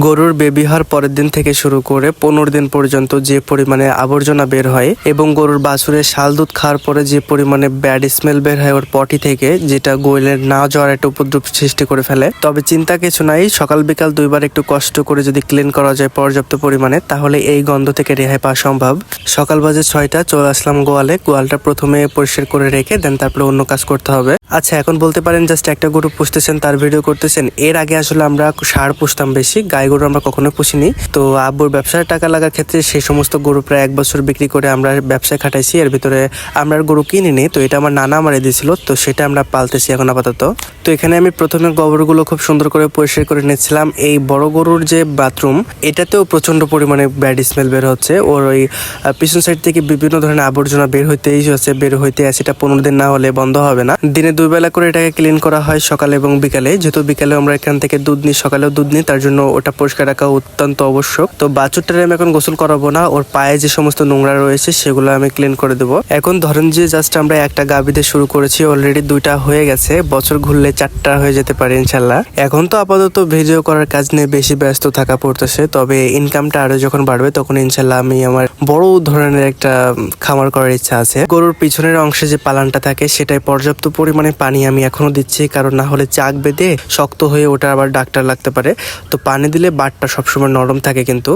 গরুর বেবি হওয়ার পরের দিন থেকে শুরু করে 15 দিন পর্যন্ত যে পরিমাণে আবর্জনা বের হয় এবং গরুর বাছুরের শাল দুধ খাওয়ার পরে যে পরিমাণে ব্যাড স্মেল বের হয় ওর পটি থেকে, যেটা গোয়েলের না যাওয়ার একটা উপদ্রব সৃষ্টি করে ফেলে। তবে চিন্তা কিছু নাই, সকাল বিকাল দুইবার একটু কষ্ট করে যদি ক্লিন করা যায় পর্যাপ্ত পরিমাণে, তাহলে এই গন্ধ থেকে রেহাই পাওয়া সম্ভব। সকাল বাজে 6টা, চলে আসলাম গোয়ালে। গোয়ালটা প্রথমে পরিষ্কার করে রেখে দেন তারপরে অন্য কাজ করতে হবে। আচ্ছা, এখন বলতে পারেন জাস্ট একটা গরু পুষতেছেন, তার ভিডিও করতেছেন। এর আগে আসলে আমরা ষাঁড় পুষতাম বেশি, গাই গরু আমরা কখনো পুষিনি। তো আব্বুর ব্যবসার টাকা লাগার ক্ষেত্রে সেই সমস্ত গরু প্রায় 1 বছর বিক্রি করে আমরা ব্যবসায় খাটাইছি। এর ভিতরে আমরা আর গরু কিনিনি, তো এটা আমার নানা আমারে দিয়েছিল, তো সেটা আমরা পালতেছি এখন আপাতত। তো এখানে আমি প্রথমে গোবরগুলো খুব সুন্দর করে পরিষ্কার করে নিচ্ছিলাম। এই বড় গরুর যে বাথরুম, এটাতেও প্রচন্ড পরিমাণে ব্যাড স্মেল বের হচ্ছে। ওর ওই পিছন সাইড থেকে বিভিন্ন ধরনের আবর্জনা বের হইতে আছে। এটা 15 দিন না হলে বন্ধ হবে না। দিনে 2 বেলা করে এটাকে ক্লিন করা হয়, সকালে এবং বিকালে। যেহেতু বিকালে আমরা এখান থেকে দুধ নিই, সকালেও দুধ নিই, তার জন্য ওটা পরিষ্কার রাখা অত্যন্ত আবশ্যক। তো বাছুরটারে আমি এখন গোসল করাবো না, ওর পায়ে যে সমস্ত নোংরা রয়েছে সেগুলো আমি ক্লিন করে দেবো। এখন ধরেন যে জাস্ট আমরা একটা গাভী দিয়ে শুরু করেছি, অলরেডি 2টা হয়ে গেছে। বছর ঘুরলে 4টা হয়ে যেতে পারে ইনশাল্লাহ। এখন তো আপাতত ভিডিও করার কাজ নিয়ে বেশি ব্যস্ত থাকা পড়তেছে, তবে ইনকামটা আরো যখন বাড়বে তখন ইনশাল্লাহ আমি আমার বড় ধরনের একটা খামার করার ইচ্ছা আছে। গরুর পিছনের অংশে যে পালানটা থাকে সেটাই পর্যাপ্ত পরিমাণে পানি আমি এখনো দিচ্ছি, কারণ না হলে চাক বেঁধে শক্ত হয়ে ওটা আবার ডাক্তার লাগতে পারে। তো পানি দিলে বাটটা সবসময় নরম থাকে কিন্তু।